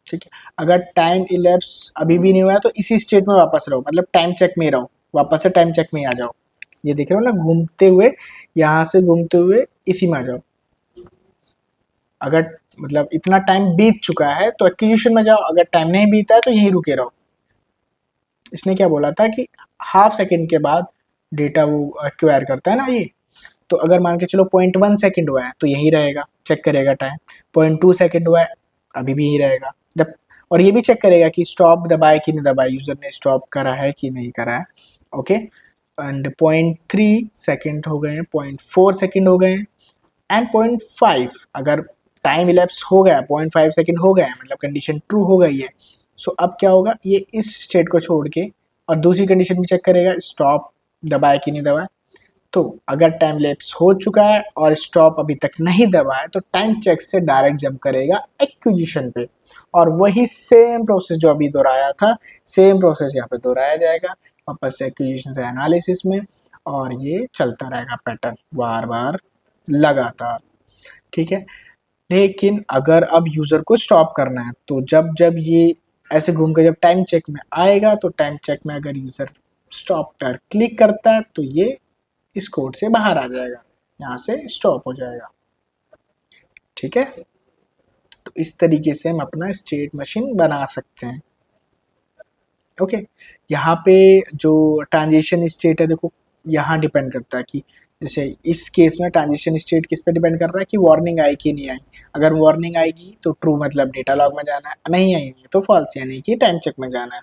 [SPEAKER 1] ठीक है, अगर टाइम इलेप्स अभी भी नहीं हुआ है तो इसी स्टेट में वापस रहो, मतलब टाइम चेक में ही रहो, वापस से टाइम चेक में ही आ जाओ। ये देख रहे हो ना, घूमते हुए, यहाँ से घूमते हुए इसी में आ जाओ। अगर मतलब इतना टाइम बीत चुका है तो एक्विजिशन में जाओ, अगर टाइम नहीं बीता है तो यहीं रुके रहो। इसने क्या बोला था कि हाफ सेकंड के बाद डेटा वो एक्वायर करता है ना ये, तो अगर मान के चलो 0.1 सेकंड हुआ है तो यहीं रहेगा, चेक करेगा टाइम। 0.2 सेकंड हुआ है, अभी भी यहीं रहेगा जब, और ये भी चेक करेगा कि स्टॉप दबाए कि नहीं दबाए, यूजर ने स्टॉप करा है कि नहीं करा है। ओके, एंड 0.3 सेकंड हो गए हैं, 0.4 सेकंड हो गए हैं, एंड 0.5, अगर टाइम इलेप्स हो गया, 0.5 सेकंड हो गया है, मतलब कंडीशन ट्रू हो गई है। सो अब क्या होगा, ये इस स्टेट को छोड़ के और दूसरी कंडीशन भी चेक करेगा, स्टॉप दबाए कि नहीं दबाए। तो अगर टाइम लैप्स हो चुका है और स्टॉप अभी तक नहीं दबा है तो टाइम चेक से डायरेक्ट जंप करेगा एक्विजिशन पे, और वही सेम प्रोसेस जो अभी दोहराया था, सेम प्रोसेस यहाँ पे दोहराया जाएगा, वापस से एक्विजिशन से एनालिसिस में, और ये चलता रहेगा पैटर्न बार बार लगातार। ठीक है, लेकिन अगर अब यूजर को स्टॉप करना है तो जब जब ये ऐसे घूम कर जब टाइम चेक में आएगा, तो टाइम चेक में अगर यूजर स्टॉप पर क्लिक करता है तो ये इस कोड से बाहर आ जाएगा, यहाँ से स्टॉप हो जाएगा। ठीक है, तो इस तरीके से हम अपना स्टेट मशीन बना सकते हैं। ओके, यहाँ पे जो ट्रांजिशन स्टेट है, देखो यहाँ डिपेंड करता है कि जैसे इस केस में ट्रांजिशन स्टेट किस पे डिपेंड कर रहा है कि वार्निंग आई कि नहीं आई। अगर वार्निंग आएगी तो ट्रू, मतलब डेटा लॉग में जाना है, नहीं आएगी तो फॉल्स, यानी कि टाइम चेक में जाना है।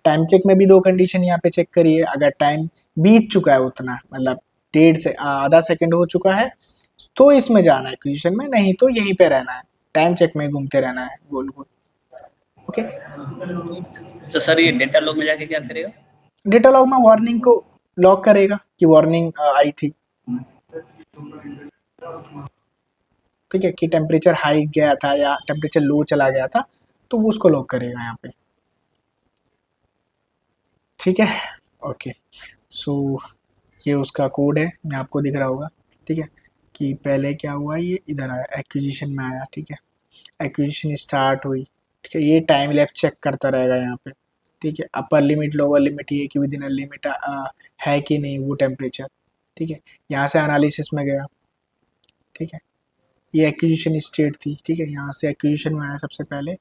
[SPEAKER 1] टाइम चेक में भी दो कंडीशन यहाँ पे चेक करिए, अगर टाइम बीत चुका है उतना, मतलब डेढ़ से आधा सेकंड हो चुका है, तो इसमें जाना है एक्विजिशन में, नहीं तो यहीं पे रहना है, टाइम चेक में घूमते रहना है गोल गोल। ओके,
[SPEAKER 3] तो सर ये डेटा लॉग में जाके क्या करेगा?
[SPEAKER 1] डेटा लॉग में वार्निंग को लॉक करेगा कि वार्निंग आई थी। ठीक है, कि टेम्परेचर हाई गया था या टेम्परेचर लो चला गया था, तो वो उसको लॉक करेगा यहाँ पे। ठीक है, ओके, सो ये उसका कोड है, मैं आपको दिख रहा होगा। ठीक है, कि पहले क्या हुआ, ये इधर आया, एक्विजिशन में आया। ठीक है, एक्विजिशन स्टार्ट हुई। ठीक है, ये टाइम लैप्स चेक करता रहेगा यहाँ पे। ठीक है, अपर लिमिट लोअर लिमिट, ये कि विद इन लिमिट है कि नहीं वो टेम्परेचर। ठीक है, यहाँ से एनालिसिस में गया। ठीक है, ये एक्विजिशन स्टेट थी। ठीक है, यहाँ से एक्विजिशन में आया सबसे पहले,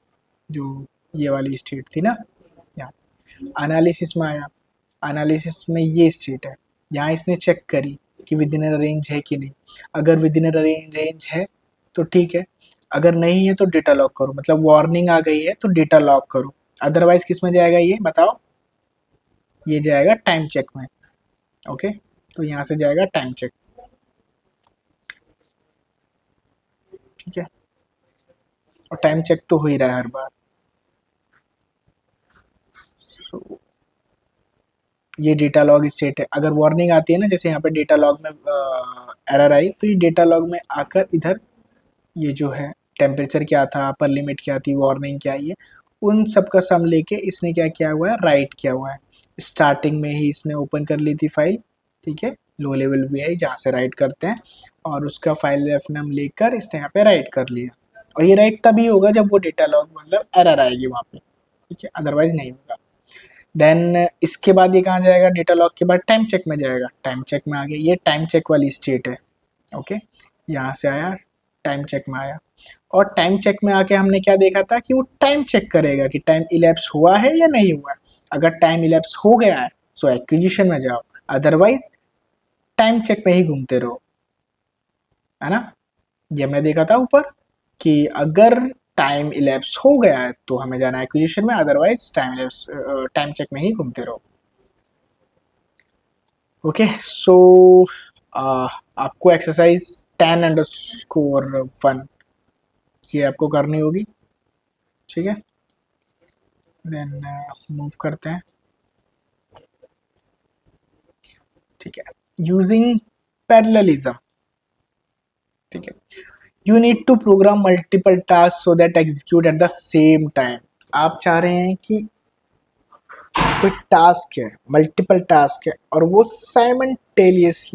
[SPEAKER 1] जो ये वाली स्टेट थी ना, यहाँ एनालिसिस में आया। एनालिसिस में ये स्टेट है, यहाँ इसने चेक करी कि विद इन रेंज है कि नहीं। अगर विद इन रेंज है तो ठीक है, अगर नहीं है तो डेटा लॉक करो, मतलब वार्निंग आ गई है तो डेटा लॉक करो। अदरवाइज किस में जाएगा ये बताओ, ये जाएगा टाइम चेक में। ओके, तो यहाँ से जाएगा टाइम चेक। ठीक है, और टाइम चेक तो हो ही रहा है हर बार। So, ये डेटा लॉग स्टेट है। अगर वार्निंग आती है ना, जैसे यहाँ पे डेटा लॉग में एरर आई, तो ये डेटा लॉग में आकर इधर ये जो है टेम्परेचर क्या था, अपर लिमिट क्या थी, वार्निंग क्या आई है, उन सब का सम लेके इसने क्या किया हुआ है, राइट किया हुआ है। स्टार्टिंग में ही इसने ओपन कर ली थी फाइल, ठीक है, लो लेवल वी जहाँ से राइट करते हैं, और उसका फाइल रेफ नाम लेकर इसने यहाँ पे राइट कर लिया। और ये राइट तभी होगा जब वो डेटा लॉग मतलब एरर आएगी वहाँ पे, ठीक है, अदरवाइज नहीं होगा। देन इसके बाद ये कहाँ जाएगा, डेटा लॉग के बाद टाइम चेक में जाएगा। टाइम चेक में आ गया, ये टाइम चेक वाली स्टेट है, ओके, यहाँ से आया टाइम चेक में आया। और टाइम चेक में आके हमने क्या देखा था कि वो टाइम चेक करेगा कि टाइम इलैप्स हुआ है या नहीं हुआ है। अगर टाइम इलैप्स हो गया है तो एक्विजिशन में जाओ, अदरवाइज टाइम चेक में ही घूमते रहो, है ना। ये हमने देखा था ऊपर कि अगर टाइम इलैप्स हो गया है तो हमें जाना है एक्विजिशन में, अदरवाइज टाइम चेक में ही घूमते रहो। ओके, सो आपको एक्सरसाइज 10_1 ये आपको करनी होगी, ठीक है। देन मूव करते हैं, ठीक है। यूजिंग पैरेललिज्म, ठीक है, you need to program multiple task so that execute at the same time. आप चाह रहे हैं कि कोई टास्क है, मल्टीपल टास्क है, और वो साइमल्टेनियसली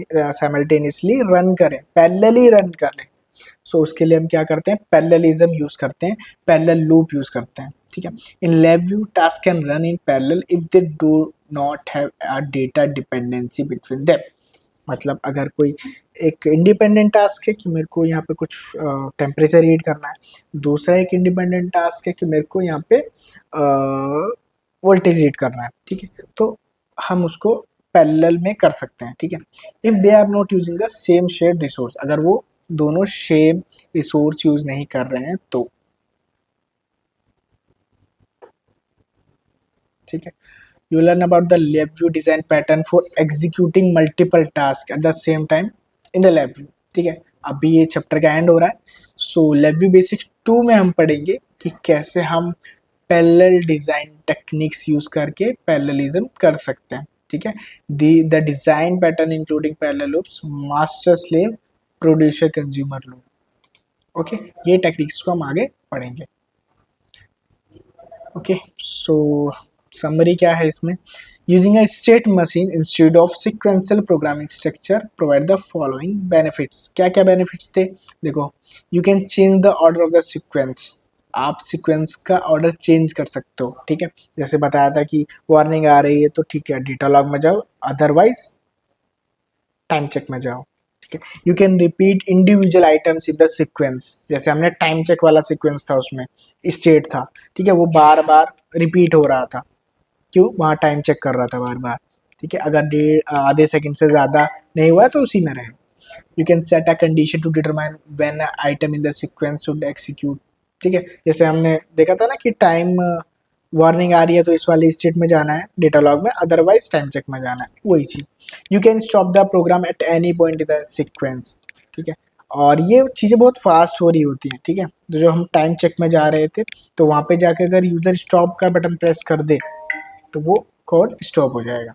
[SPEAKER 1] रन करें, पैरेलली रन करें। सो उसके लिए हम क्या करते हैं, पैरेललिज्म यूज करते हैं, पैरेलल लूप यूज करते हैं, ठीक है। इन LabVIEW task can run in parallel if they do not have a data dependency between them. मतलब अगर कोई एक इंडिपेंडेंट टास्क है कि मेरे को यहाँ पे कुछ टेम्परेचर रीड करना है, दूसरा एक इंडिपेंडेंट टास्क है कि मेरे को यहाँ पे वोल्टेज रीड करना है, ठीक है, तो हम उसको पैरेलल में कर सकते हैं, ठीक है। If they are not using the same shared resource, अगर वो दोनों सेम रिसोर्स यूज नहीं कर रहे हैं तो, ठीक है। You learn about the LabVIEW design pattern for executing multiple tasks at the same time in the LabVIEW, ठीक है। अभी ये चैप्टर का एंड हो रहा है, सो LabVIEW बेसिक्स 2 में हम पढ़ेंगे कि कैसे हम पैरेलल डिजाइन टेक्निक्स यूज करके पैरेललिज्म कर सकते हैं, ठीक है। The design pattern including parallel loops, master slave, producer consumer loop, okay, ये टेक्निक्स को हम आगे पढ़ेंगे। ओके, सो समरी क्या है इसमें, using a state machine instead of sequential programming structure provide the following benefits. क्या क्या बेनिफिट्स थे, देखो, you can change the order of the sequence, आप सीक्वेंस का ऑर्डर चेंज कर सकते हो, ठीक है। जैसे बताया था कि वार्निंग आ रही है तो ठीक है डेटा लॉग में जाओ, अदरवाइज टाइम चेक में जाओ, ठीक है। You can repeat individual items in the sequence, जैसे हमने टाइम चेक वाला सीक्वेंस था उसमें स्टेट था, ठीक है, वो बार बार रिपीट हो रहा था, क्यों, वहाँ टाइम चेक कर रहा था बार बार, ठीक है। अगर आधे सेकंड से ज़्यादा नहीं हुआ तो उसी में रहे। You can set a condition to determine when item in the sequence should execute, ठीक है। जैसे हमने देखा था ना कि टाइम वार्निंग आ रही है तो इस वाले स्टेट में जाना है डेटा लॉग में, अदरवाइज टाइम चेक में जाना है, वही चीज़। You can stop the program at any point in the sequence, ठीक है। और ये चीज़ें बहुत फास्ट हो रही होती हैं, ठीक है। तो जो हम टाइम चेक में जा रहे थे तो वहाँ पे जाके अगर यूज़र स्टॉप का बटन प्रेस कर दे तो वो कोड स्टॉप हो जाएगा,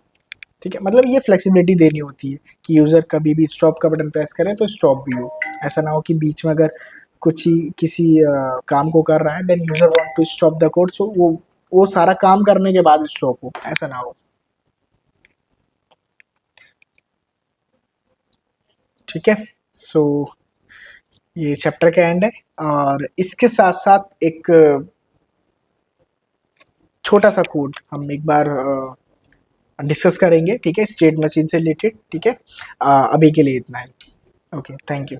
[SPEAKER 1] ठीक है। मतलब ये फ्लेक्सिबिलिटी देनी होती है कि यूज़र कभी भी स्टॉप का बटन प्रेस करे तो स्टॉप भी हो, ऐसा ना हो कि बीच में अगर कुछ ही किसी काम को कर रहा है then user want to stop the code, so वो सारा काम करने के बाद स्टॉप हो, ऐसा ना हो, ठीक है। सो ये चैप्टर का एंड है, और इसके साथ साथ एक छोटा सा कोड हम एक बार डिस्कस करेंगे, ठीक है, स्टेट मशीन से रिलेटेड, ठीक है। अभी के लिए इतना ही, ओके, थैंक यू।